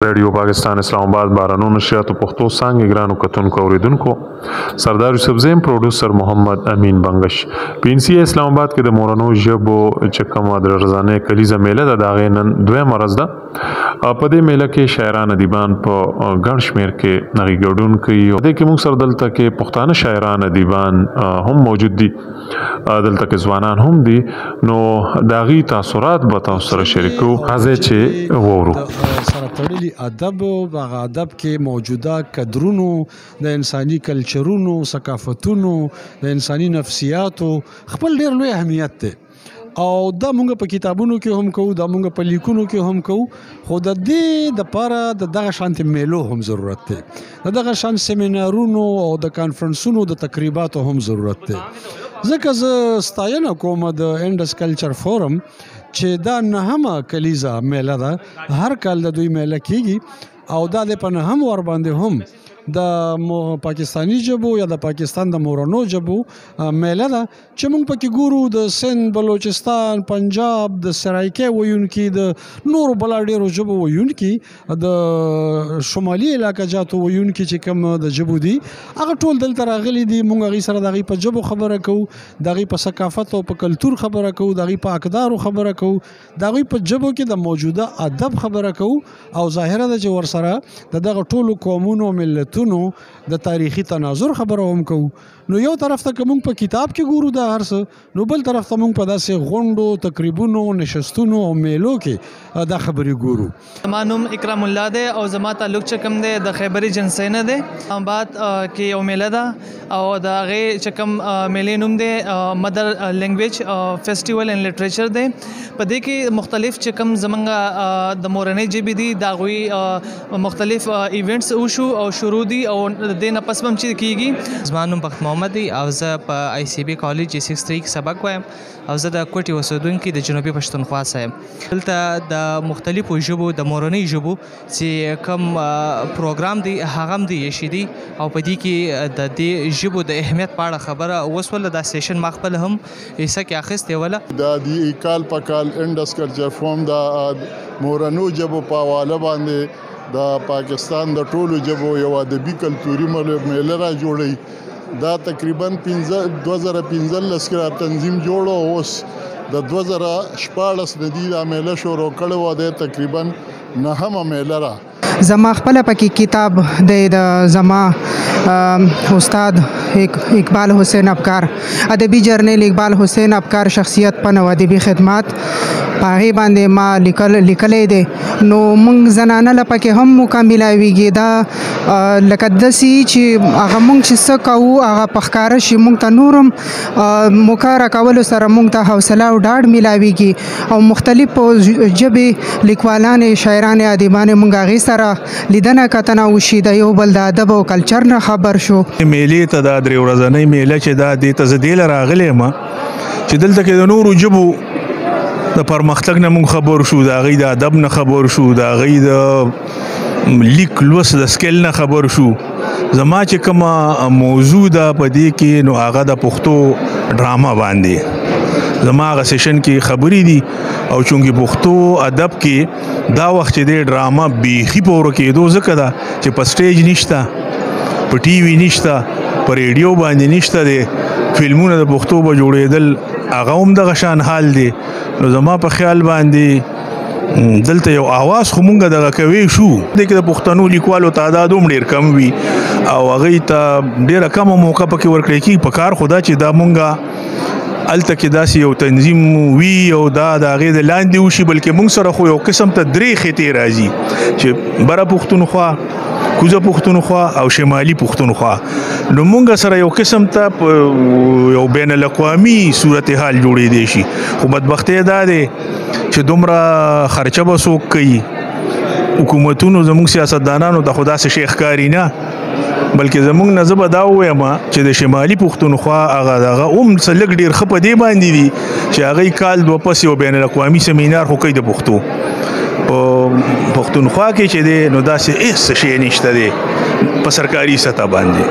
ریډیو پاکستان اسلام آباد بارانو نشریاتو پښتو څانګې ګرانو کتونکو اوریدونکو سردار یوسف زیم پروډوسر محمد امین بنگش پینسی اسلام آباد کې د مورنو ژبو چې کومه د رضانې کلیزه میله ده د هغې نن دویمه ورځ ده په دې میله کې شاعران ادیبان په ګڼ شمېر کې هغې ګډون کوي او دې کې موږ سره دلته کې پښتانه شاعران ادیبان هم موجود دي دلته کې ځوانان هم دي نو د هغې تاثرات به تاسو سره شریکو راځئ چې وورو ادب او هغه ادب کې موجوده قدرونو د انساني کلچرونو ثقافتونو د انساني نفسیاتو خپل ډېر لوی اهمیت دی او دا مونږ په کتابونو کې هم کوو دا مونږ په لیکونو کې هم کوو خو د دې دپاره د دغه شانتې میلو هم ضرورت دی د دغه شان سیمینارونو او د کانفرنسونو د تقریباتو هم ضرورت دی ځکه زه ستاینه کوم د انډس کلچر فورم چې دا نهمه کلیزه میله ده هر کال د دوی میله کیږي او دا د په نهم ور باندې هم د پاکستانی ژبو یا د پاکستان د مورنو ژبو میله ده چې موږ پکې ګورو د سند بلوچستان پنجاب د سرایکې ویونکي د نورو بلا ډېرو ژبو ویونکي د شمالي علاقه جاتو ویونکي چې کوم د ژبو دي هغه ټول دلته راغلي دي موږ هغوی سره د هغوی په ژبو خبره کوو د هغوی په ثقافت او په کلتور خبره کوو د هغوی په اقدارو خبره کوو د هغوی په ژبو کې د موجوده ادب خبره کوو او ظاهره ده چې ورسره د دغه ټولو قومونو ملتونو د تاریخي تناظر خبره هم کوو نو یو طرف ته که موږ په کتاب کې ګورو دا هر څه نو بل طرف ته موږ په داسې غونډو تقریبونو نشستونو او میلو کې دا خبرې ګورو. زما نوم اکرام الله دی او زما تعلق چې کوم دی د خیبري جنسۍ نه دی آباد کې یو میله ده او د هغې چې کوم میلې نوم دی مدر لینګویج فیسټیول ان لټریچر دی په دې کې مختلف چې کوم زمونږ د مورنۍ ژبې دي د هغوی مختلف ایونټس وشو او شروع دي او د دې نه پس به هم چې کیږي. زما نوم بخت محمد دی او زه په آی سی بي کالج G63 کې سبق وایم او زه د کوټې اوسیدونکی د جنوبي پښتونخوا څخه یم. دلته د مختلفو ژبو د مورنۍ ژبو چې کوم پروګرام دی هغه هم دی ایښی دي او په دې کې د دې ژبو د اهمیت په اړه خبره وسوله. دا سیشن ما خپل هم حصه کې اخیستې وله. دا د کال په کال انډس کلچر فورم د مورنو ژبو په حواله باندې د پاکستان د ټولو ژبو یو ادبي کلتوري میله را جوړوي. دا تقریبا 2015 کې را تنظیم جوړ او اوس د 2014 نه دی دا میله شروع کړې وه د تقریبا نهمه میله را. زما خپله پکې کتاب د زما استاد اقبال حسین افکار ادبي جرنیل اقبال حسین افکار شخصیت پن او ادبي خدمات په هغې باندې ما لیکلی دی نو موږ زنانه له پکې هم موقع میلاویږي دا لکه داسې چې هغه موږ چې څه کوو هغه په ښکاره شي موږ ته نور هم موقع راکولو سره موږ ته حوصله او ډاډ میلاویږي او مختلفو ژبې لیکوالانې شاعرانې ادیبانې موږ هغې سره لیدنه کتنه وشي د یو بل د ادب او کلچر نه خبر شو. میلې ته دا درې ورځنۍ میله چې دا دې ته زه دې له راغلی یم چې دلته کې د نورو ژبو د پرمختګ نه موږ خبر شو د هغوی د ادب نه خبر شو د هغوی د لیک لوست د سکیل نه خبر شو. زما چې کومه موضوع ده په دې کې نو هغه د پښتو ډرامه باندې زما هغه سیشن کې خبرې دي او چونکې پښتو ادب کې دا وخت چې دی ډرامه بیخي په ورو کېدو ځکه ده چې په سټیج نشته په ټي وي نشته په ریډیو باندې نشته دی فلمونه د پښتو به جوړېدل هغه هم دغه شان حال دی. نو زما په خیال باندې دلته یو آواز خو مونږ دغه کوی شو دې کې د پښتنو لیکوالو تعداد هم ډېر کم وي او هغوی ته ډېره کمه موقع پکې ورکړی کېږي. په کار خو دا چې دا مونږه هلته کې داسې یو تنظیم وي او دا د هغې د لاندې وشي بلکې مونږ سره خو یو قسم ته 3 خطې راځي چې بره پښتونخوا کوزه پښتونخوا او شمالي پښتونخوا نو مونږ سره یو قسم ته یو بین الاقوامي صورتحال جوړېدی شي. خو بدبختۍ دا دی چې دومره خرچه به څوک کوي حکومتونو زموږ سیاستدانانو ته خو داسې شی ښکاري نه بلکې زموږ نه زه به دا ووایم چې د شمالي پښتونخوا هغه هم څه لږ ډېر ښه په دې باندې دي چې هغوی کال دوه پس یو بین الاقوامي سیمینار خو کوي د پښتو په پښتونخوا کې چې دی نو داسې هېڅ شی نشته دی په سرکاري سطح باندې.